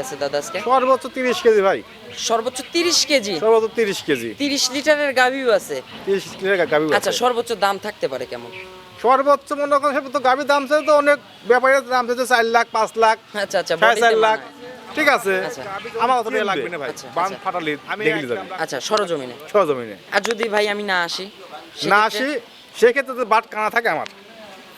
আছে দাদা আজকে সর্বোচ্চ 30 কেজি ভাই। সর্বোচ্চ 30 কেজি। সর্বোচ্চ 30 কেজি। 30 লিটারের গাভীও আছে। 30 লিটার গাভী আছে। আচ্ছা, সর্বোচ্চ দাম থাকতে পারে কেমন? সর্বোচ্চ মনে করেন সে তো গাভীর দাম চাই তো অনেক ব্যাপারীর দাম চাইছে 4 লাখ 5 লাখ। আচ্ছা আচ্ছা, 4.5 লাখ। ঠিক আছে। আচ্ছা। আমার অত টাকা লাগবে না ভাই। আচ্ছা, বান আচ্ছা। ফাটালি দেখলি যাবে। আচ্ছা, সরজমিনে। সরজমিনে। আর যদি ভাই আমি না আসি, না আসি সেক্ষেত্রে তো বাট কানা থাকে আমার।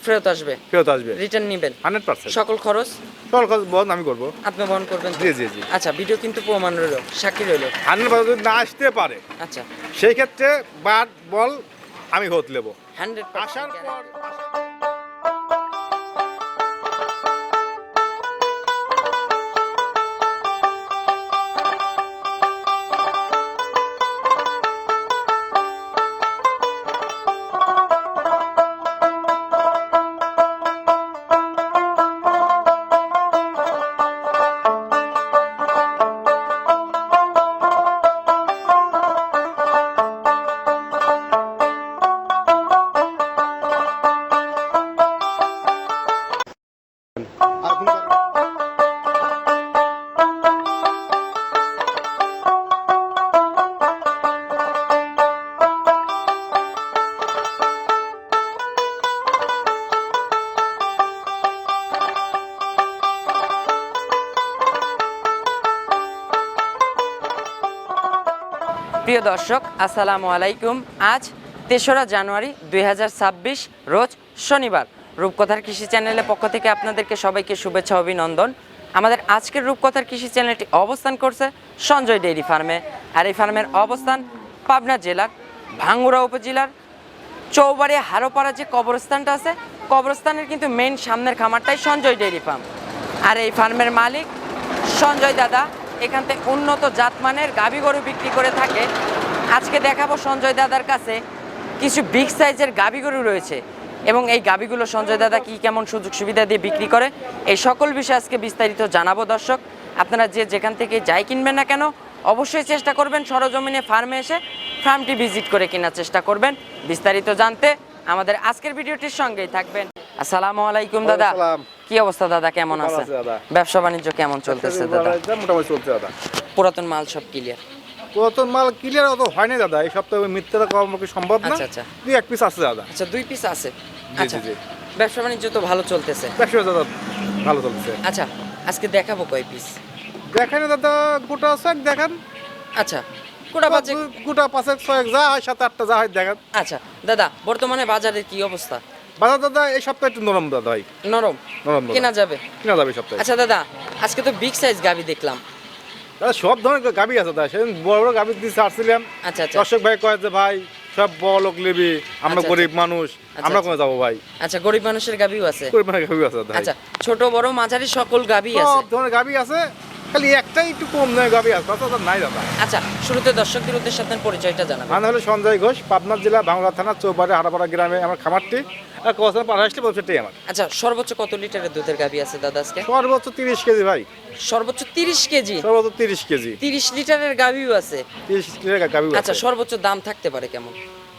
ফেরত আসবে। ফেরত আসবে। রিটার্ন নেবেন 100%। সকল খরচ সকল খরচ বহন আমি করব। আপনি বহন করবেন তো? জি জি জি। আচ্ছা, ভিডিও কিন্তু প্রমাণ রইল, সাক্ষী রইল। 100% যদি না আসতে পারে আচ্ছা, সেই ক্ষেত্রে বাট বল আমি হোত নেব। 100% আসার পর প্রিয় দর্শক, আসসালামু আলাইকুম। আজ ৩রা জানুয়ারি ২০২৬ রোজ শনিবার। রূপকথার কৃষি চ্যানেলের পক্ষ থেকে আপনাদেরকে সবাইকে শুভেচ্ছা অভিনন্দন। আমাদের আজকের রূপকথার কৃষি চ্যানেলটি অবস্থান করছে সঞ্জয় ডেইরি ফার্মে। আর এই ফার্মের অবস্থান পাবনা জেলার ভাঙ্গুড়া উপজেলার চৌবাড়িয়া হারোপাড়া যে কবরস্থানটা আছে, কবরস্থানের কিন্তু মেইন সামনের খামারটাই সঞ্জয় ডেইরি ফার্ম। আর এই ফার্মের মালিক সঞ্জয় দাদা এখান থেকে উন্নত জাতমানের গাভী গরু বিক্রি করে থাকে। আজকে দেখাবো সঞ্জয় দাদার কাছে কিছু বিগ সাইজের গাভী গরু রয়েছে এবং এই গাভীগুলো সঞ্জয় দাদা কি কেমন সুযোগ সুবিধা দিয়ে বিক্রি করে, এই সকল বিষয়ে আজকে বিস্তারিত জানাবো। দর্শক, আপনারা যে যেখান থেকে যাই কিনবেন না কেন অবশ্যই চেষ্টা করবেন সরজমিনে ফার্মে এসে ফার্মটি ভিজিট করে কেনার চেষ্টা করবেন। বিস্তারিত জানতে আমাদের আজকের ভিডিওটির সঙ্গেই থাকবেন। আসসালামু আলাইকুম দাদা। কি অবস্থা দাদা, কেমন আছেন? ব্যবসা বাণিজ্য কেমন চলতেছে দাদা? মোটামুটি চলছে দাদা। পুরাতন মাল সব ক্লিয়ার? পুরাতন মাল ক্লিয়ার অত হয় না দাদা, এই সপ্তাহে মিথ্যাটা কম কি সম্ভব না। আচ্ছা আচ্ছা, দুই এক পিস আছে দাদা। আচ্ছা, 2 পিস আছে। জি আচ্ছা, জি। ব্যবসা বাণিজ্য তো ভালো চলতেছে। ব্যবসা দাদা ভালো চলছে। আচ্ছা, আজকে দেখাবো কয় পিস? দেখেন দাদা, গোটা আছে দেখেন। আচ্ছা, কোটা বাজে গোটা 5-6 যা হয় 7-8টা যা হয় দেখেন। আচ্ছা দাদা, বর্তমানে বাজারের কি অবস্থা? বাজার দাদা এই সপ্তাহে একটু নরম দাদা ভাই। নরম নরম কেনা যাবে? কিনা যাবে এই সপ্তাহে। আচ্ছা দাদা, আজকে তো বিগ সাইজ গাভী দেখলাম। দাদা সব ধরনের গাভী আছে দাদা, সেদিন বড় বড় গাভী দিয়ে ছাড়ছিলাম। আচ্ছা আচ্ছা দর্শক ভাই কয় যে ভাই সব বড় লোক নেবি, আমরা আচ্ছা, গরিব মানুষ, আমরা কোথায় যাবো ভাই। আচ্ছা, গরিব মানুষের গাভীও আছে? গরিব মানুষের গাভী আছে দাদা। আচ্ছা, ছোট বড় মাঝারি সকল গাভী আছে? সব ধরনের গাভী আছে, খালি একটাই একটু কম দামে গাভী আছে, তাছাড়া নাই দাদা। আচ্ছা, শুরুতে দর্শকদের উদ্দেশ্যে আপনার পরিচয়টা জানাবেন। মানে হলো সঞ্জয় ঘোষ, পাবনা জেলা ভাঙ্গুড়া থানা চৌবাড়ি হারাপাড়া গ্রামে আমার খামারটি। আর কখন পাড়া আসলে বলছেটাই আমার। আচ্ছা, সর্বোচ্চ কত লিটারের দুধের গাভী আছে দাদা আজকে? সর্বোচ্চ 30 কেজি ভাই। সর্বোচ্চ 30 কেজি। সর্বোচ্চ 30 কেজি। 30 লিটারের গাভীও আছে? 30 লিটার গাভী আছে। আচ্ছা, সর্বোচ্চ দাম থাকতে পারে কেমন?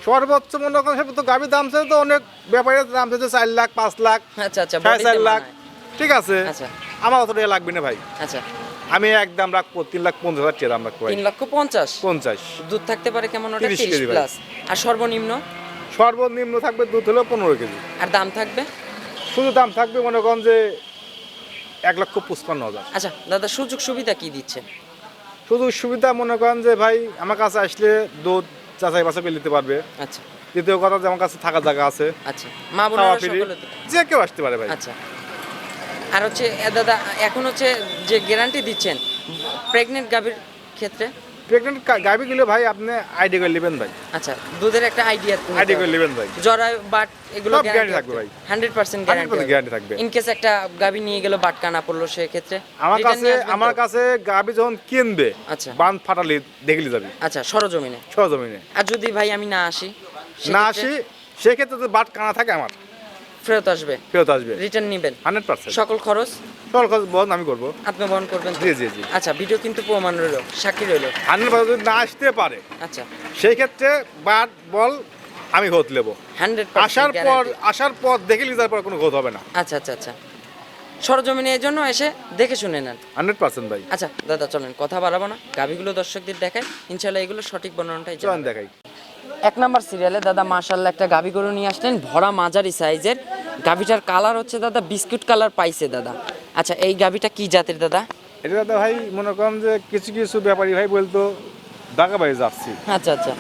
সর্বোচ্চ মনে করেন সে তো গাভীর দাম চাই তো অনেক ব্যাপারীর দাম চাইছে 4 লাখ 5 লাখ। আচ্ছা আচ্ছা, 4.5 লাখ। ঠিক আছে। আচ্ছা আমার অত টাকা লাগবে না ভাই। আচ্ছা, আমি একদম রাখবো 3,50,000 টাকা দাম রাখবো ভাই। 3,50,000? 50। দুধ থাকতে পারে কেমন ওটা? 30 30 কেজি ভাই। প্লাস। আর সর্বনিম্ন? সর্বনিম্ন থাকবে দুধ হলো 15 কেজি। আর দাম থাকবে? শুধু দাম থাকবে মনে করেন যে 1,55,000। আচ্ছা দাদা, সুযোগ সুবিধা কি দিচ্ছে? শুধু সুবিধা মনে করেন যে ভাই আমার কাছে আসলে দুধ যাচাই বাছাই করে নিতে পারবে। আচ্ছা দ্বিতীয় কথা যে আমার কাছে থাকা জায়গা আছে, আচ্ছা, মা খাওয়া বোনেরা ফ্রি, সকলে তো? যে কেউ আসতে পারে ভাই। আচ্ছা, আর হচ্ছে দাদা এখন হচ্ছে যে গ্যারান্টি দিচ্ছেন প্রেগনেন্ট গাভীর ক্ষেত্রে? প্রেগনেন্ট গাভীগুলো ভাই আপনি আইডি করে নেবেন ভাই। আচ্ছা, দুধের একটা আইডিয়া আইডি করে নেবেন ভাই। জরায়ু বাট এগুলো সব গ্যারান্টি guarantee থাকবে ভাই। 100% 100% গ্যারান্টি guarantee থাকবে। ইন কেস একটা গাভী নিয়ে গেল বাটকা না পড়লো সেক্ষেত্রে আমার কাছে গাভী যখন কিনবে আচ্ছা বান ফাটালি দেখলি যাবি। আচ্ছা, সরজমিনে। সরজমিনে। আর যদি ভাই আমি না আসি, না আসি সেক্ষেত্রে তো বাট কানা থাকে আমার। ফেরত আসবে? ফেরত আসবে। রিটার্ন নেবেন 100%। সকল খরচ সকল খরচ বহন আমি করবো। আপনি বহন করবেন তো? জি জি জি। আচ্ছা, ভিডিও কিন্তু প্রমাণ রইল, সাক্ষী রইল। 100% যদি না আসতে পারে আচ্ছা, সেই ক্ষেত্রে বাট বল আমি হোত নেব। 100% আসার পর দেখে লিজার পর কোনো খোঁজ হবে না। আচ্ছা আচ্ছা আচ্ছা, সরজমিনে এর জন্য এসে দেখে শুনে নেন। 100% ভাই। আচ্ছা দাদা চলেন কথা বাড়াবো না, গাভীগুলো দর্শকদের দেখায়, ইনশাল্লাহ এগুলো সঠিক বর্ণনাটাই চলেন দেখাই। 1 নাম্বার সিরিয়ালে দাদা মাশাআল্লাহ একটা গাভী গরু নিয়ে আসলেন, ভরা মাঝারি সাইজের। গাভীটার কালার হচ্ছে দাদা বিস্কুট কালার পাইছে দাদা। আচ্ছা এই গাভীটা কি জাতের দাদা? এটা দাদা ভাই মনে করেন যে কিছু কিছু ব্যাপারী ভাই বলতো বাগাবাড়ি যাচ্ছি, আচ্ছা আচ্ছা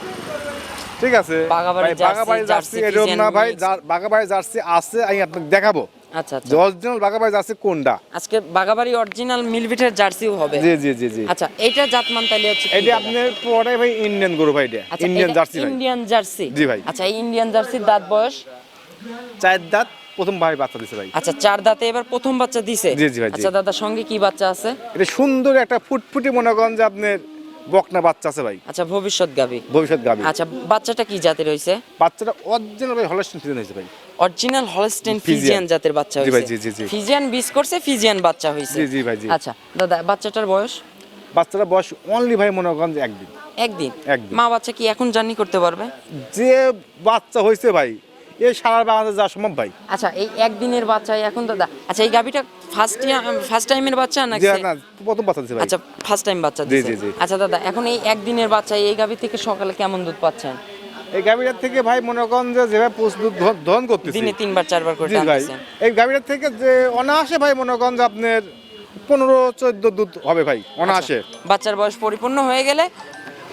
ঠিক আছে বাগাবাড়ি ভাই, বাগাবাড়ি জার্সি এরকম না ভাই, বাগাবাড়ি জার্সি আছে, আমি আপনাকে দেখাবো আচ্ছা আচ্ছা। অরিজিনাল বাগাবাড়ি জার্সি কোনটা। আজকে বাগাবাড়ি অরিজিনাল মিলভিটের জার্সিও হবে। জি জি জি জি। আচ্ছা এইটা জাতমান তাইলে হচ্ছে এটা আপনার পরে ভাই ইন্ডিয়ান গরু ভাই, এটা আচ্ছা, ইন্ডিয়ান এটা জার্সি ভাই। Indian jersey. জি ভাই। আচ্ছা এই ইন্ডিয়ান জার্সির দাঁত বয়স 4 দাঁত, প্রথম ভাই বাচ্চা দিছে ভাই। আচ্ছা 4 দাঁতে এবার প্রথম বাচ্চা দিছে। জি জি ভাই, জি। আচ্ছা দাদা সঙ্গে কি বাচ্চা আছে? এটা সুন্দর একটা ফুটফুটি মনে করেন যে আপনার বকনা বাচ্চা আছে ভাই, আচ্ছা ভবিষ্যৎ গাভী। ভবিষ্যৎ গাভী। আচ্ছা বাচ্চাটা কি জাতের হইছে? বাচ্চাটা অরিজিনাল ভাই হলস্টেইন ফ্রিজিয়ান হয়েছে ভাই। অরিজিনাল হলস্টেইন ফিজিয়ান ফিজিয়ান জাতের বাচ্চা জি ভাই, হইছে। জি জি জি। ফিজিয়ান বিস করছে, ফিজিয়ান বাচ্চা হইছে। জি জি ভাই, জি। আচ্ছা দাদা বাচ্চাটার বয়স? বাচ্চাটা বয়স অনলি ভাই মনে করেন যে একদিন। একদিন। একদিন। মা বাচ্চা কি এখন জার্নি করতে পারবে? যে বাচ্চা হয়েছে ভাই এই সারা বাংলাদেশ যাওয়া সম্ভব ভাই। আচ্ছা এই একদিনের বাচ্চা এখন দাদা, আচ্ছা এই গাভীটা ফার্স্ট টাইমের বাচ্চা নাকি? যে না প্রথম বাচ্চা দিছে ভাই। আচ্ছা ফার্স্ট টাইম বাচ্চা জি, দিছে। জি, জি। আচ্ছা দাদা এখন এই একদিনের বাচ্চা এই গাভী থেকে সকালে কেমন দুধ পাচ্ছেন? এই গাভীটার থেকে ভাই মনে করেন যে যেভাবে প্রস্তুত ধন করতেছি দিনে 3 বার 4 বার করে জি ভাই, টানতেছেন। এই গাভীটার থেকে যে অনায়াসে ভাই মনে করেন যে আপনার 15-14 দুধ হবে ভাই অনায়াসে। বাচ্চার বয়স পরিপূর্ণ হয়ে গেলে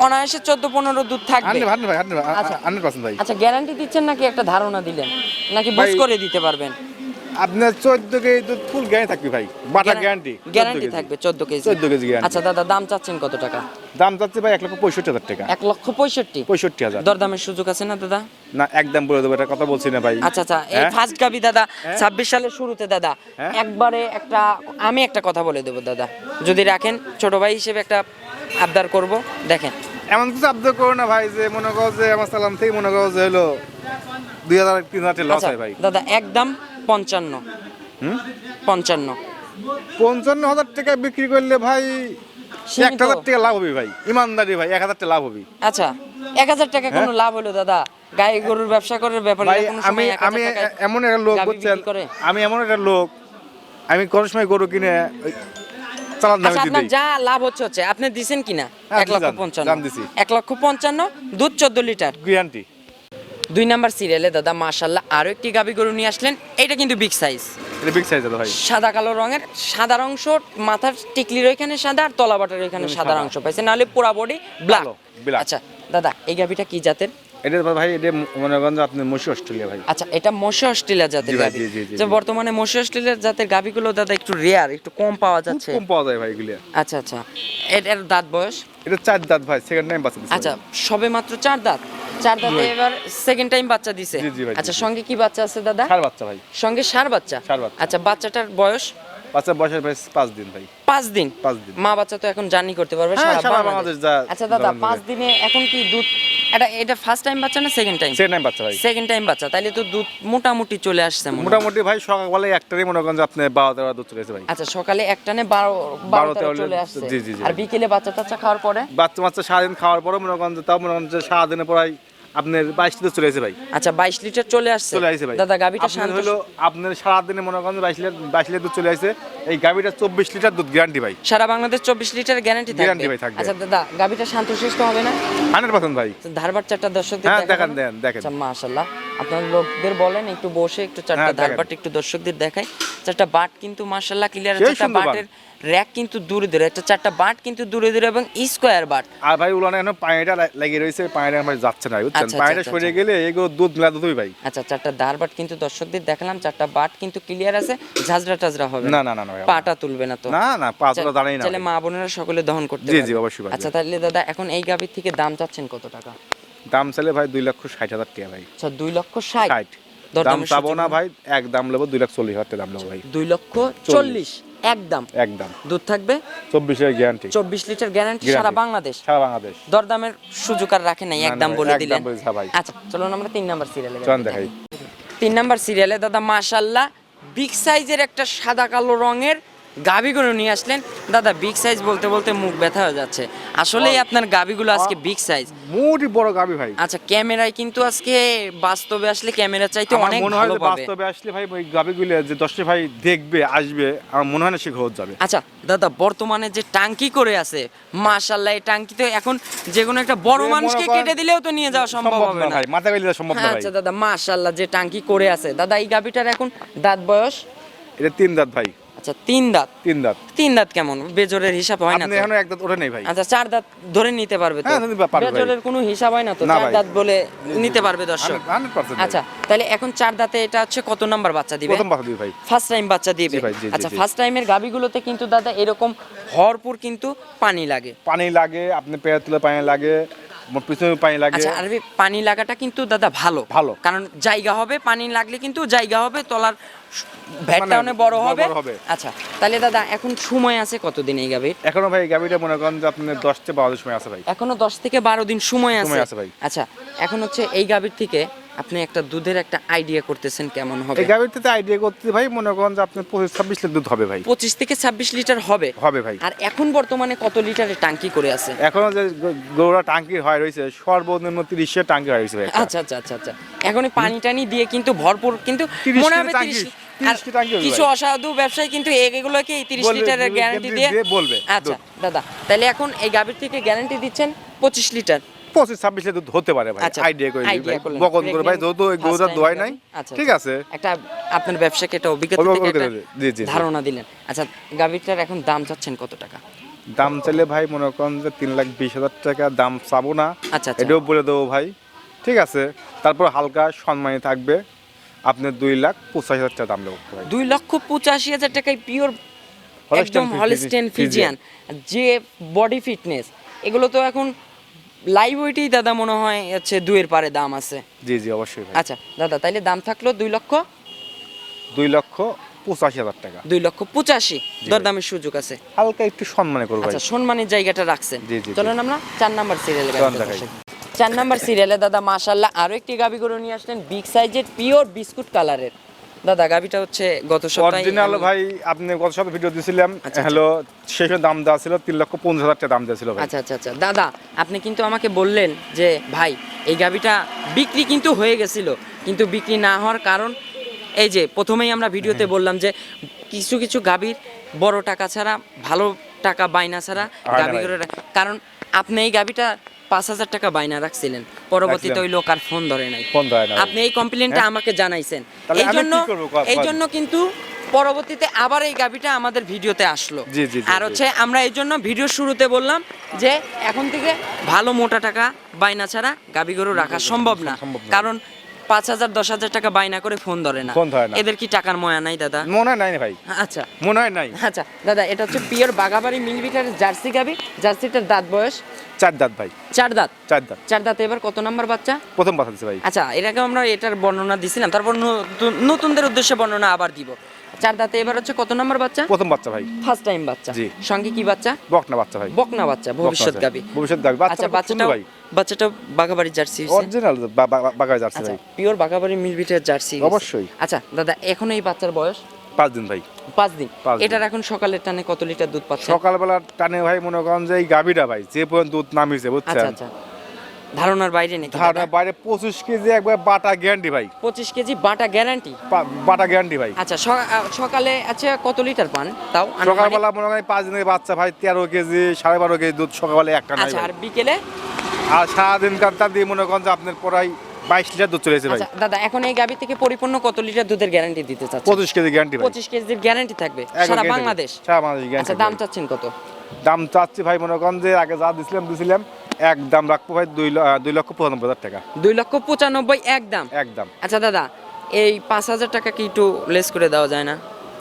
অনায়াসে 14-15 দুধ থাকবে। 100% ভাই। আচ্ছা গ্যারান্টি দিচ্ছেন নাকি একটা ধারণা দিলেন, নাকি বুঝ ভাই, করে দিতে পারবেন? আপনার 14 কেজি দুধ ফুল গ্যারান্টি থাকবে ভাই, বাটা গ্যারান্টি। গ্যারান্টি থাকবে 14 কেজি। 14 KG guarantee. আচ্ছা দাদা দাম চাচ্ছেন কত টাকা? দাম চাচ্ছে ভাই 1,65,000 টাকা। 1,65,000। 65,000। দরদামের সুযোগ আছে না দাদা? না একদম বলে দেবো, এটা কথা বলছি না ভাই। আচ্ছা আচ্ছা এই হ্যাঁ? ফার্স্ট গাবি দাদা 26 সালের শুরুতে দাদা হ্যাঁ? একবারে আমি একটা কথা বলে দেবো দাদা, যদি রাখেন ছোট ভাই হিসেবে একটা আবদার করব। দেখেন এমন কিছু আবদার করো না ভাই যে মনে করো যে আমার সালাম থেকে মনে করো যে হলো 2,000-3,000 লস আচ্ছা হয় ভাই। দাদা একদম 55। হুম? 55 55,000 টাকা বিক্রি করলে ভাই সীমিত। 1,000 টাকা লাভ হবে ভাই, ইমানদারি ভাই 1,000 টাকা লাভ হবে। আচ্ছা 1000 টাকা কোনো লাভ হলো দাদা? গায়ে গরুর ব্যবসা করার ব্যাপারে ভাই কোনো আমি সময় 1000 আমি টাকায় এমন একটা লোক গাভী বুঝছেন, বিক্রি করে? আমি এমন একটা লোক, আমি কোন সময় গরু কিনে ওই চালান দামে আচ্ছা দিয়ে আপনার দিই। যা লাভ হচ্ছে আপনি দিছেন কিনা? হ্যাঁ, 1,55,000 দাম দিছি। 1,55,000 দুধ 14 লিটার। গ্যারান্টি। 2 নাম্বার সিরিয়ালে দাদা মাশাআল্লাহ আরো একটি গাভী গরু নিয়ে আসলেন, এটা কিন্তু বিগ সাইজ, এটা বিগ সাইজ ভাই। সাদা কালো রঙের, সাদা অংশ মাথার টিকলির ওইখানে সাদা আর তলা বাটার ওইখানে সাদা অংশ পাইছে, নাহলে পুরা বডি ব্ল্যাক। কালো, black। আচ্ছা দাদা এই গাভীটা কি জাতের? এটা ভাই এটা মনে করেন যে আপনি মশি অস্ট্রেলিয়া ভাই। আচ্ছা এটা মশি অস্ট্রেলিয়া জাতের জি ভাই, গাভী। জি, জি, জি, যে জি। বর্তমানে মশি অস্ট্রেলিয়ার জাতের গাভীগুলো দাদা একটু রেয়ার, একটু কম পাওয়া যাচ্ছে। কম পাওয়া যায় ভাই এগুলো। আচ্ছা আচ্ছা এর দাঁত বয়স? এটা 4 দাঁত ভাই, সেকেন্ড টাইম বাচ্চা দিছে। আচ্ছা সবে মাত্র 4 দাঁত। 4 দাঁতে ভাই। এবার সেকেন্ড টাইম বাচ্চা দিছে। জি, জি ভাই, জি, আচ্ছা জি। সঙ্গে কি বাচ্চা আছে দাদা? ষাঁড় বাচ্চা ভাই। সঙ্গে ষাঁড় বাচ্চা। ষাঁড় বাচ্চা। আচ্ছা বাচ্চাটার বয়স? বাচ্চা বয়স ভাই 5 দিন ভাই। 5 দিন। 5 দিন। মা বাচ্চা তো এখন জার্নি করতে পারবে হ্যাঁ, সারা সারা বাংলাদেশ। বাংলাদেশ যা আচ্ছা দাদা ধরেন 5 দিনে এখন কি দুধ এটা ফার্স্ট টাইম বাচ্চা না সেকেন্ড টাইম? সেকেন্ড টাইম বাচ্চা ভাই। সেকেন্ড টাইম বাচ্চা, তাইলে তো দুধ মোটামুটি চলে আসছে মনে হয়। মোটামুটি ভাই সকালবেলা একটারই মনে করেন যে আপনি 12-13 দুধ চলে গেছে ভাই। আচ্ছা সকালে একটানে 12 চলে আসছে। জি, জি, জি। আর বিকেলে বাচ্চা টাচ্চা খাওয়ার পরে? বাচ্চা সারাদিন খাওয়ার পরে মনে করেন যে তাও মনে করেন যে সারাদিনে প্রায় আপনার 22 লিটার চলে গেছে ভাই। আচ্ছা 22 লিটার চলে আসছে। চলে আসছে ভাই। দাদা গাবিটা আপনার শান্ত হলো আপনার সারাদিনে মনে করেন 22 লিটার দুধ চলে আসছে। এই গাবিটা 24 লিটার দুধ গ্যারান্টি ভাই। সারা বাংলাদেশ 24 লিটার গ্যারান্টি থাকবে। Guarantee ভাই থাকবে। আচ্ছা দাদা গাবিটা শান্তশিষ্ট হবে না? 100% ভাই। তো ধারবার চারটা দর্শকদের হ্যাঁ, দেখাবেন? দেখেন। আচ্ছা মাশাআল্লাহ আপনার লোকদের বলেন একটু বসে একটু চারটা হ্যাঁ, দেখেন। ধারবাট একটু দর্শকদের দেখাই। চারটা বাট কিন্তু মাশাআল্লাহ ক্লিয়ার, সেই চারটা সুন্দর বাটের র‍্যাক কিন্তু দূরে দূরে, একটা চারটা বাট কিন্তু দূরে দূরে এবং স্কয়ার বাট। আর ভাই উলানে এখন পানিটা লাগিয়ে রয়েছে, পানিটা আমার যাচ্ছে না বুঝছেন। আচ্ছা, পানিটা আচ্ছা, সরে গেলে এগুলো দুধ মেলা দুধ হবে ভাই। আচ্ছা চারটা ধারবাট কিন্তু দর্শকদের দেখালাম, চারটা বাট কিন্তু ক্লিয়ার আছে, ঝাঁঝরা টাজরা হবে না ভাই। পাটা তুলবে না তো? না পাঁচটা দাঁড়াই না তাহলে ভাই। মা বোনেরা সকলে দহন করতে জি, পারবে। জি, অবশ্যই পারবে। আচ্ছা তাহলে দাদা এখন এই গাভীর থেকে দাম চাচ্ছেন কত টাকা? দাম চাইলে ভাই 2,60,000 টাকা ভাই। আচ্ছা 2,60,000। 60 দাম চাবো না ভাই, এক দাম নেবো 2,40,000 টাকা দাম নেবো ভাই। 2,40,000 একদম। একদম দুধ থাকবে 24 এর গ্যারান্টি। 24 লিটার গ্যারান্টি সারা বাংলাদেশ। সারা বাংলাদেশ। দরদামের সুযোগ আর রাখে নাই, না, একদম না, বলে একদম দিলেন। বলেছি, হ্যাঁ ভাই। আচ্ছা চলুন আমরা 3 নাম্বার সিরিয়ালে চল দেখাই। 3 নাম্বার সিরিয়ালে দাদা মাশাআল্লাহ বিগ সাইজের একটা সাদা কালো রঙের গাভীগুলো নিয়ে আসলেন দাদা, বিগ সাইজ বলতে বলতে মুখ ব্যথা হয়ে যাচ্ছে, আসলেই আপনার গাভীগুলো আজকে বিগ সাইজ। মোটি বড় গাবি ভাই। আচ্ছা, ক্যামেরায় কিন্তু আজকে বাস্তবে আসলে ক্যামেরা চাইতে আমার অনেক মনে হয় ভালো যে পাবে। বাস্তবে আসলে ভাই ওই গাবিগুলো যে 10টা ভাই দেখবে আসবে, আমার মনে হয় না সে ঘর যাবে। আচ্ছা দাদা, বর্তমানে যে টাঙ্কি করে আছে মাশাআল্লাহ, এই টাঙ্কি তো এখন যে কোনো একটা বড় যে মনে মানুষকে করেন কেটে দিলেও তো নিয়ে যাওয়া সম্ভব হবে না ভাই, মাথা গাইলে সম্ভব না ভাই। আচ্ছা দাদা, মাশাআল্লাহ যে টাঙ্কি করে আছে দাদা, এই গাভীটার এখন দাঁত বয়স? এটা 3 দাঁত ভাই। আচ্ছা 3 দাঁত। 3 দাঁত। 3 দাঁত কেমন বেজরের হিসাব হয় না আপনি তো? এখনো এক দাঁত ওঠে নেই ভাই। আচ্ছা 4 দাঁত ধরে নিতে পারবে তো? হ্যাঁ, নিতে পারবে ভাই। বেজরের কোনো হিসাব হয় না তো? না 4 ভাই। দাঁত বলে নিতে পারবে দর্শক। 100% ভাই। আচ্ছা তাহলে এখন 4 দাঁতে এটা হচ্ছে কত নাম্বার বাচ্চা দিবে? প্রথম বাচ্চা দিই ভাই। ফার্স্ট টাইম বাচ্চা দিবে। জি ভাই, জি, জি, আচ্ছা জি। ফার্স্ট টাইমের গাবিগুলোতে কিন্তু দাদা এরকম ভরপুর কিন্তু পানি লাগে। পানি লাগে, আপনি পেয়ার তুলে পানি লাগে, পিছনে পানি লাগে। আচ্ছা, আর এই পানি লাগাটা কিন্তু দাদা ভালো ভালো। কারণ জায়গা হবে, পানি লাগলে কিন্তু জায়গা হবে, তলার ভ্যাটটা মানে অনেক বড় হবে। বড় হবে। আচ্ছা তাহলে দাদা এখন সময় আছে কতদিন এই গাবির? এখনো ভাই গাবিটা মনে করেন যে আপনি 10 থেকে 12 সময় আছে ভাই। এখনো 10 থেকে 12 দিন সময় আছে। সময় আছে ভাই। আচ্ছা এখন হচ্ছে এই গাবির থেকে আপনি একটা দুধের একটা আইডিয়া করতেছেন কেমন হবে? এই গাবিটাতে আইডিয়া করতে ভাই মনে করেন যে আপনি 25-26 লিটার দুধ হবে ভাই। 25 থেকে 26 লিটার হবে। হবে ভাই। আর এখন বর্তমানে কত লিটারের টাঙ্কি করে আছে? এখনো যে গরুরা টাঙ্কি হয় রয়েছে সর্বনিম্ন 30 এর টাঙ্কি হয় রয়েছে ভাই। আচ্ছা আচ্ছা আচ্ছা আচ্ছা, এখন এই পানি টানি দিয়ে কিন্তু ভরপুর কিন্তু 30 মনে হবে টাঙ্কি, 30 আর 30 টাঙ্কি হবে কিছু ভাই। অসাধু ব্যবসায়ী কিন্তু এগুলোকে 30 বলবে, লিটারের গ্যারান্টি দিয়ে বলবে আচ্ছা দাদা, তাহলে এখন এই গাভীর থেকে গ্যারান্টি দিচ্ছেন 25 লিটার। 25-26 লিটার দুধ হতে পারে ভাই। আচ্ছা, আইডিয়া করে দিই idea ভাই। করলেন। বকন করে ভাই, যেহেতু ওই গরুটা First দোয়াই time নাই। আচ্ছা, ঠিক আছে। একটা আপনার ব্যবসাকে একটা অভিজ্ঞতা থেকে একটা জি, জি, জি। ধারণা দিলেন। আচ্ছা গাভীটার এখন দাম চাচ্ছেন কত টাকা? দাম চাইলে ভাই মনে করেন যে 3,20,000 টাকা দাম চাবো না। আচ্ছা আচ্ছা, এটাও বলে দেবো ভাই। ঠিক আছে। তারপর হালকা সম্মানী থাকবে, আপনি 2,85,000 টাকা দাম দেবো ভাই। 2,85,000 টাকায় পিওর একদম হলস্টেইন ফিজিয়ান, যে বডি ফিটনেস, এগুলো তো এখন লাইভ ওয়েটেই দাদা মনে হয় হচ্ছে 2 এর পারে দাম আছে। জি জি অবশ্যই ভাই। আচ্ছা দাদা, তাইলে দাম থাকলো 2,85,000 টাকা। 2,85,000, দরদামের সুযোগ আছে। হালকা একটু সম্মানী করবো ভাই। আচ্ছা সম্মানের জায়গাটা রাখছেন। জি, জি, জি। চলেন আমরা 4 নাম্বার সিরিয়ালে চলেন দেখাই। 4 নাম্বার সিরিয়ালে দাদা মাশাআল্লাহ আরো একটি গাভী গরু নিয়ে আসলেন, বিগ সাইজের পিওর বিস্কুট কালারের। দাদা গাভীটা হচ্ছে গত সপ্তাহে অরিজিনাল ভাই, আপনি গত সপ্তাহে ভিডিও দিয়েছিলাম। আচ্ছা, হ্যালো, সেই সময় দাম দেওয়া ছিল 3,50,000 টাকা দাম দেওয়া ছিল ভাই। আচ্ছা আচ্ছা আচ্ছা দাদা, আপনি কিন্তু আমাকে বললেন যে ভাই এই গাভীটা বিক্রি কিন্তু হয়ে গেছিল, কিন্তু বিক্রি না হওয়ার কারণ এই যে প্রথমেই আমরা ভিডিওতে বললাম যে কিছু কিছু গাভীর বড় টাকা ছাড়া, ভালো টাকা বাইনা ছাড়া হয় না গাভী ভাই। করে কারণ আপনি এই গাভীটা 5,000 টাকা বাইনা রাখছিলেন, পরবর্তীতে রাখছিলাম। ওই লোক আর ফোন ধরে নাই। ফোন দেয় না ভাই। আপনি এই কমপ্লেনটা হ্যাঁ। আমাকে জানাইছেন, তাহলে এই আমি জন্য কি করবো? এই জন্য কিন্তু পরবর্তীতে আবার এই গাভীটা আমাদের ভিডিওতে আসলো। জি, জি, জি, আর জি। হচ্ছে আমরা এই জন্য ভিডিও শুরুতে বললাম যে এখন থেকে ভালো মোটা টাকা বাইনা ছাড়া গাভী গরু রাখা সম্ভব না, সম্ভব না। কারণ 5,000 10,000 টাকা বাইনা করে ফোন ধরে না। ফোন ধরে না। এদের কি টাকার ময়া নাই দাদা? মনে হয় নাই ভাই। আচ্ছা মনে হয় নাই। আচ্ছা দাদা, এটা হচ্ছে পিওর বাগাবাড়ি মিলবিটারের জার্সি গাভী। জার্সিটার দাঁত বয়স 4 দাঁত ভাই। 4 দাঁত। 4 দাঁত। 4 দাঁতে এবার কত নাম্বার বাচ্চা? প্রথম বাচ্চা দিছে ভাই। আচ্ছা এর আগে আমরা এটার বর্ণনা দিছিলাম, তারপর নতুনদের উদ্দেশ্যে বর্ণনা আবার দিব। 4 দাঁতে এবার হচ্ছে কত নাম্বার বাচ্চা? প্রথম বাচ্চা ভাই। ফার্স্ট টাইম বাচ্চা। জি। সঙ্গে কি বাচ্চা? বকনা বাচ্চা ভাই। বকনা বাচ্চা, ভবিষ্যৎ গাভী। ভবিষ্যৎ গাবি। আচ্ছা বাচ্চা ভাই। বাচ্চাটা বাগাবাড়ি জার্সি হইছে? অরিজিনাল বাগায় যাচ্ছে আচ্ছা ভাই। পিওর বাগাবাড়ি মিলবিটার জার্সি হইছে? অবশ্যই। আচ্ছা দাদা, এখন এই বাচ্চার বয়স 5 দিন ভাই। 5 দিন। 5 দিন। এটার এখন সকালের টানে কত লিটার দুধ পাচ্ছে? সকালবেলা টানে ভাই মনে করেন যে এই গাবিটা ভাই যে পর্যন্ত দুধ নামিয়েছে আচ্ছা বুঝছেন। আচ্ছা, ধারণার বাইরে নাকি? ধারণা বাইরে 25 কেজি একবার বাটা গ্যারান্টি ভাই। 25 কেজি বাটা গ্যারান্টি। বাটা গ্যারান্টি ভাই। আচ্ছা সকালে আচ্ছা কত লিটার পান তাও? সকালবেলা মনে করেন 5 দিনের বাচ্চা ভাই 13 কেজি 12.5 কেজি দুধ সকালবেলা একটা নাই আচ্ছা ভাই। আর বিকেলে? আর সারাদিন কাটটা দিয়ে মনে করেন যে আপনার প্রায় 22 লিটার দুধ চলেছে ভাই। আচ্ছা দাদা, এখন এই গাভী থেকে পরিপূর্ণ কত লিটার দুধের গ্যারান্টি দিতে চাচ্ছেন? 25 কেজি গ্যারান্টি ভাই। 25 কেজির গ্যারান্টি থাকবে একদম সারা guarantee বাংলাদেশ? সারা বাংলাদেশ আচ্ছা গ্যারান্টি। দাম চাচ্ছেন কত? দাম চাচ্ছি ভাই মনে করেন যে আগে যা দিছিলাম একদম রাখবো ভাই 2,95,000 টাকা। 2,95,000 একদম? একদম। আচ্ছা দাদা, এই 5,000 টাকা কি একটু লেস করে দেওয়া যায় না?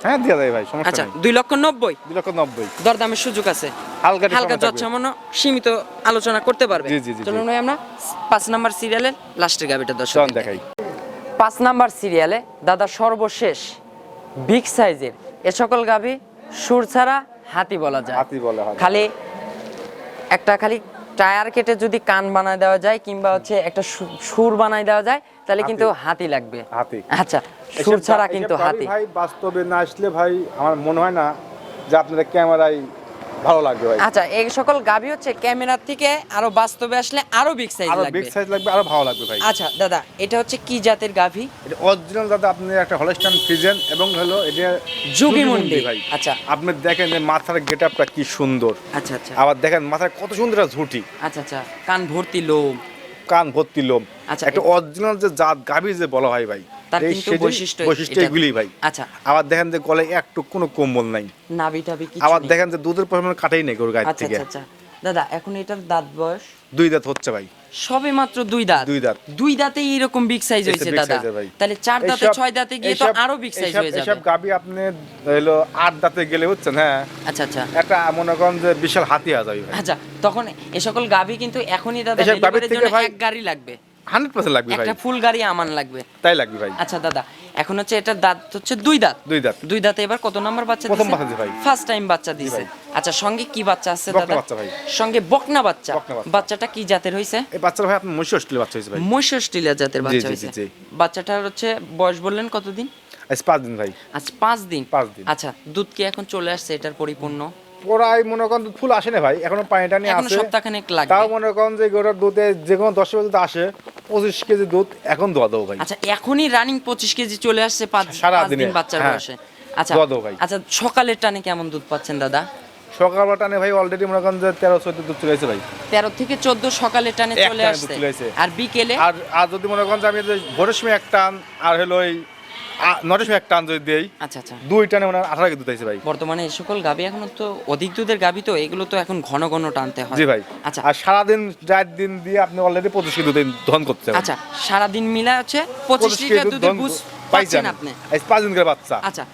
হ্যাঁ দিয়া যায় ভাই, সমস্যা আচ্ছা নেই। 2,90,000 2,90,000 দরদামের সুযোগ আছে, হালকা হালকা discount থাকবে। যৎসামান্য সীমিত আলোচনা করতে পারবে। জি, জি, জি, জি। চলুন ভাই আমরা 5 নাম্বার সিরিয়ালের লাস্টের গাভীটা দর্শক চল দেখাই। 5 নাম্বার সিরিয়ালে দাদা সর্বশেষ বিগ সাইজের এ সকল গাভী সুর ছাড়া হাতি বলা যায়। হাতি বলে হয়। খালি টায়ার কেটে যদি কান বানায় দেওয়া যায় কিংবা হচ্ছে একটা সুর বানায় দেওয়া যায় তাহলে কিন্তু হাতি লাগবে। হাতি। আচ্ছা সুর ছাড়া কিন্তু হাতি। ভাই বাস্তবে না আসলে ভাই আমার মনে হয় না যা আপনাদের ক্যামেরায় ভালো লাগবে ভাই। আচ্ছা, এই সকল গাভী হচ্ছে ক্যামেরার থেকে আরো বাস্তবে আসলে আরো বিগ সাইজ আরো লাগবে। বিগ সাইজ লাগবে, আরো ভালো লাগবে ভাই। আচ্ছা দাদা, এটা হচ্ছে কি জাতের গাভী? এটা অরিজিনাল দাদা, আপনার একটা হলস্টাইন ফ্রিজিয়ান এবং হলো এটা যুগিমুন্ডি ভাই। আচ্ছা, আপনি দেখেন যে মাথার গেটআপটা কি সুন্দর। আচ্ছা আচ্ছা আবার দেখেন মাথায় কত সুন্দর একটা ঝুঁটি, আচ্ছা আচ্ছা, কান ভর্তি লোম। কান ভর্তি লোম। আচ্ছা, একটা অরিজিনাল যে জাত গাভী যে বলা হয় ভাই, তার এই কিন্তু সেটাই বৈশিষ্ট্য এটা। এগুলি ভাই। আচ্ছা, আবার দেখেন যে গলায় একটু কোনো কম্বল নাই, নাভি টাভি কিছু আবার নেই। দেখেন যে দুধের পরিমাণ কাটাই নেই গরুর গায়ের আচ্ছা থেকে। আচ্ছা আচ্ছা দাদা, এখন এটার দাঁত বয়স 2 দাঁত হচ্ছে ভাই। সবে মাত্র 2 দাঁত। 2 দাঁত। 2 দাঁতেই এরকম বিগ সাইজ হয়েছে big দাদা। size এর ভাই। তাহলে 4 দাঁতে 6 দাঁতে গিয়ে তো আরো বিগ সাইজ হয়ে যাবে। এইসব গাভী আপনি হলো 8 দাঁতে গেলে বুঝছেন, হ্যাঁ আচ্ছা আচ্ছা একটা মনে করেন যে বিশাল হাতি হয়ে যাবে ভাই। আচ্ছা, তখন এ সকল গাভী কিন্তু এখনই দাদা এসব গাভীর ডেলিভারির থেকে জন্য ভাই এক গাড়ি লাগবে, 100% লাগবে ভাই, একটা ফুল গাড়ি আমান লাগবে। তাই লাগবে ভাই। আচ্ছা দাদা, এখন হচ্ছে এটার দাঁত হচ্ছে 2 দাঁত। 2 দাঁত। 2 দাঁতে এবার কত নাম্বার বাচ্চা প্রথম দিছে? বাচ্চা দিছে ভাই। ফার্স্ট টাইম বাচ্চা দিছে। ভাই। আচ্ছা, সঙ্গে কি বাচ্চা আছে বকনা দাদা? বাচ্চা ভাই। সঙ্গে বকনা বাচ্চা। বকনা বাচ্চা। বাচ্চাটা কি জাতের হইছে? এই বাচ্চাটা ভাই আপনার 69 বাচ্চা হয়েছে ভাই। মহিষাষ্ট্রিলা জাতের বাচ্চা জি, হইছে। জি। বাচ্চাটার হচ্ছে বয়স বললেন কতদিন? আজ 5 দিন ভাই। আচ্ছা, 5 দিন। 5 দিন। আচ্ছা, দুধ কি এখন চলে আসছে এটার পরিপূর্ণ? পড়াই মনে করেন ফুল আসে না ভাই, এখনো পানিটা নিয়ে এখনো আছে। সপ্তাহখানেক লাগবে। তাও মনে করেন যে গরুর দুধে যে কোনো 10 কেজি দুধ আসে, 25 কেজি দুধ এখন দোয়া দেবো ভাই। আচ্ছা, এখনই রানিং 25 কেজি চলে আসছে 5 সারাদিনে, দিন বাচ্চার হ্যাঁ। বয়সে। আচ্ছা দোয়া দেবো ভাই। আচ্ছা, সকালের টানে কেমন দুধ পাচ্ছেন দাদা? সকালবেলা টানে ভাই অলরেডি মনে করেন যে 13-14 দুধ চলে আসে ভাই। 13 থেকে 14 সকালের টানে এক চলে টানে আসছে। দুধ চলে আসে। আর বিকেলে? আর যদি মনে করেন যে আমি যে ভোরের সময় এক টান আর হলো ওই 9টার সময় এক টান যদি দেই, আচ্ছা আচ্ছা, 2 টানে মানে 18 কেজি দুধ আইছে ভাই। বর্তমানে এই সকল গাভী এখন তো অধিক দুধের গাভী, তো এগুলো তো এখন ঘন ঘন টানতে হয়। জি ভাই। আচ্ছা আর সারাদিন রাত দিন দিয়ে আপনি অলরেডি 25 কেজি দুধ দহন করতে হবে। আচ্ছা, সারা দিন মিলা হচ্ছে 25 লিটার দুধের বুঝ পাচ্ছেন আপনি। এই 5 দিন করে বাচ্চা। আচ্ছা,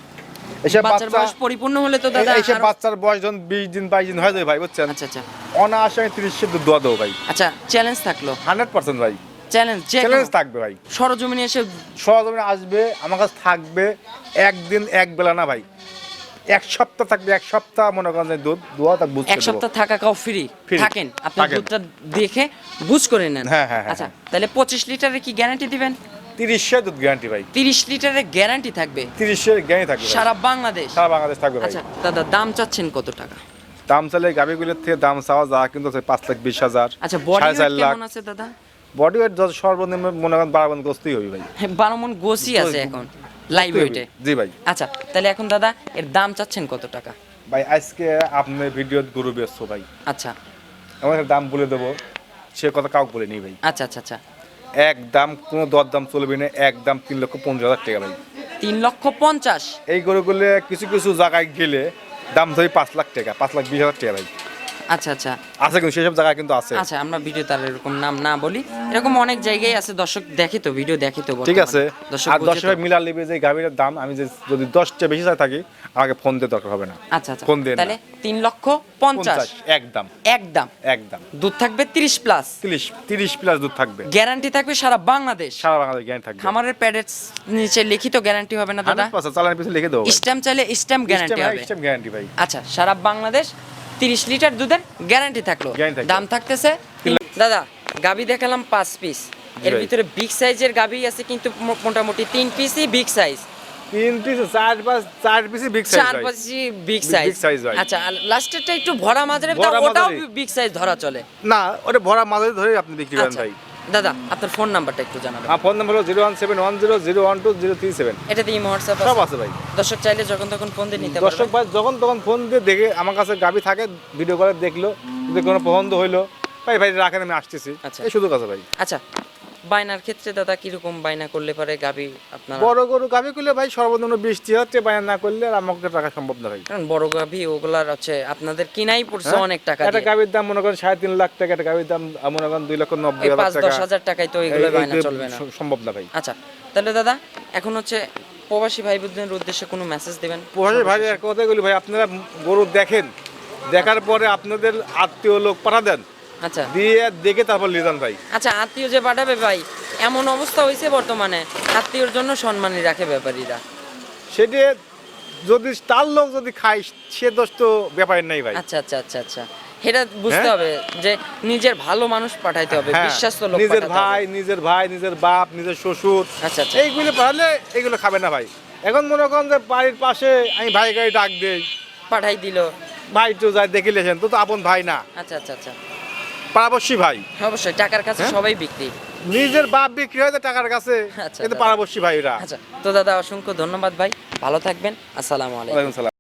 এসব বাচ্চার বাচ্চা বয়স পরিপূর্ণ হলে তো দাদা এইসব আরো- বাচ্চার বয়স যখন 20 দিন 22 দিন হয়ে যাবে ভাই, বুঝছেন, আচ্ছা আচ্ছা অনায়াসে আমি 30 দুধ দোয়া দেবো ভাই। আচ্ছা, চ্যালেঞ্জ থাকলো। 100% ভাই চ্যালেঞ্জ চ্যালেঞ্জ থাকবে ভাই। সরজমিনে এসে সহজমে আসবে, আমার কাছে থাকবে একদিন এক বেলা না ভাই, 1 সপ্তাহ থাকবে। 1 সপ্তাহ মনে করেন যে দুধ দোয়া তাক বুঝতে 1 সপ্তাহ থাকা কাও ফ্রি Free, থাকেন, আপনি থাকেন। দুধটা দেখে বুঝ করে নেন। হ্যাঁ, হ্যাঁ, হ্যাঁ, আচ্ছা, তাহলে 25 লিটারের কি গ্যারান্টি দিবেন? 30 দুধ গ্যারান্টি ভাই। 30 লিটারের গ্যারান্টি থাকবে 30 গ্যারান্টি থাকবে ভাই। সারা বাংলাদেশ। সারা বাংলাদেশ থাকবে ভাই। আচ্ছা দাদা, দাম চাচ্ছেন কত টাকা? দাম চাইলে গাভিগুলোর থেকে দাম চাওয়া যা কিন্তু 5,20,000। আচ্ছা, বডি 4.5 লাখ কেমন আছে দাদা? বডি ওয়েট যত সর্বনিম্ন মনে করেন 12 মণ গোস্তই হবে ভাই। 12 মণ গোসি আছে এখন লাইভ ওয়েটে। জি ভাই। আচ্ছা, তাহলে এখন দাদা এর দাম চাচ্ছেন কত টাকা? ভাই আজকে আপনি ভিডিও গরু বেচছো ভাই, আচ্ছা এমন একটা দাম বলে দেবো, সে কথা কাউকে বলে নি ভাই। আচ্ছা আচ্ছা আচ্ছা, একদম কোনো দরদাম চলবে না, একদম 3,50,000 টাকা ভাই। 3,50,000? এই গরুগুলো কিছু কিছু জায়গায় গেলে দাম ধরি 5 লাখ টাকা, 5,20,000 টাকা ভাই। আচ্ছা আচ্ছা আছে কিন্তু সেসব জায়গায় কিন্তু আছে। আচ্ছা, আমরা ভিডিও তার এরকম নাম না বলি, এরকম অনেক জায়গায় আছে, দর্শক দেখে তো, ভিডিও দেখে তো ঠিক আছে। বর্তমানে। দর্শক আর বুঝে 10 তো। ভাই মিলা নেবে যে গাভীর দাম, আমি যে যদি 10টা বেশি চাই থাকি আমাকে ফোন দিয়ে দরকার হবে না। আচ্ছা আচ্ছা, ফোন দেন না। তাহলে 3,50,000 একদম একদম। একদম দুধ থাকবে 30 প্লাস, 30 প্লাস দুধ থাকবে, গ্যারান্টি থাকবে সারা বাংলাদেশ। সারা বাংলাদেশ গ্যারান্টি থাকবে। খামারের প্যাডের নিচে লিখিত গ্যারান্টি হবে না দাদা? 100% চালানের পিছনে লিখে দেবো। স্ট্যাম্প চাইলে স্ট্যাম্প গ্যারান্টি হবে। স্টেম গ্যারান্টি ভাই। আচ্ছা, সারা বাংলাদেশ 30 লিটার দুধের গ্যারান্টি থাকলো। Guarantee থাকলো। দাম থাকতেছে দাদা, গাবি দেখালাম 5 পিস, এর ভাই। ভিতরে বিগ সাইজের গাবি আছে কিন্তু মোটামুটি 3 পিসই বিগ সাইজ, 3 পিস 4 পিসই বিগ সাইজ 4 ভাই। পিসই বিগ Big সাইজ। size ভাই। আচ্ছা, আর লাস্টেরটা একটু ভরা মাঝারি, ভরা ওটাও মাঝারি। বিগ সাইজ ধরা চলে। না ওটা ভরা মাঝে ধরে আপনি বিক্রি করেন আচ্ছা ভাই। দাদা, আপনার ফোন নাম্বারটা একটু জানাবেন। আমার ফোন নাম্বার হলো 01710012037। এটাতে ইমো হোয়াটসঅ্যাপ সব আছে ভাই। দর্শক চাইলে যখন তখন ফোন দিয়ে নিতে দর্শক পারবে। ভাই যখন তখন ফোন দিয়ে দেখে আমার কাছে গাবি থাকে, ভিডিও করে দেখলো, যদি কোনো পছন্দ হইলো ভাই ভাই রাখেন আমি আসতেছি, আচ্ছা। এই সুযোগ আছে ভাই। আচ্ছা, বাইনার ক্ষেত্রে দাদা কিরকম বাইনা করলে পারে গাবি আপনারা? বড় গরু গাবি করলে ভাই সর্বনিম্ন 20,000 টাকা বায়ান না করলে আর আমাকে টাকা সম্ভব না ভাই। কারণ বড় গাভী ওগুলার হচ্ছে আপনাদের কিনাই পড়ছে হ্যাঁ? অনেক টাকা একটা দিয়ে। গাবির দাম মনে করেন 3.5 লাখ টাকা, একটা গাবির দাম মনে করেন এই 2,90,000 টাকা। 5-10 হাজার টাকায় তো এগুলো বাইনা এই চলবে না। সম্ভব না ভাই। আচ্ছা, তাহলে দাদা এখন হচ্ছে প্রবাসী ভাই বোনদের উদ্দেশ্যে কোনো মেসেজ দিবেন? প্রবাসী ভাই এক কথাই বলি ভাই, আপনারা গরু দেখেন, দেখার পরে আপনাদের আত্মীয় লোক পাঠা দেন, আচ্ছা দিয়ে দেখে তারপর নিয়ে যান ভাই। আচ্ছা, আত্মীয় যে পাঠাবে ভাই, এমন অবস্থা হয়েছে বর্তমানে আত্মীয়র জন্য সম্মানী রাখে ব্যাপারীরা। সেটা যদি তার লোক যদি খায় সে দোষ তো ব্যাপার নাই ভাই। আচ্ছা আচ্ছা আচ্ছা আচ্ছা, এটা বুঝতে হ্যাঁ? হবে যে নিজের ভালো মানুষ পাঠাইতে হবে, হ্যাঁ, বিশ্বাস্ত লোক নিজের পাঠাতে ভাই, হবে। নিজের বাপ, নিজের শ্বশুর, আচ্ছা আচ্ছা, এইগুলো পাঠালে এগুলো খাবে না ভাই। এখন মনে করেন যে বাড়ির পাশে আমি ভাই গাড়ি ডাক দেই, পাঠাই দিল। ভাই তো যাই দেখিলেছেন তো আপন ভাই না, আচ্ছা আচ্ছা আচ্ছা, পাড়াবর্ষী ভাই। অবশ্যই টাকার কাছে হ্যাঁ? সবাই বিক্রি। নিজের বাপ বিক্রি হয় তো টাকার কাছে, আচ্ছা, কিন্তু দাদা। পাড়াবর্ষী ভাইরা। আচ্ছা, তো দাদা অসংখ্য ধন্যবাদ ভাই, ভালো থাকবেন, আসসালামু আলাইকুম। ওয়ালাইকুম সালাম।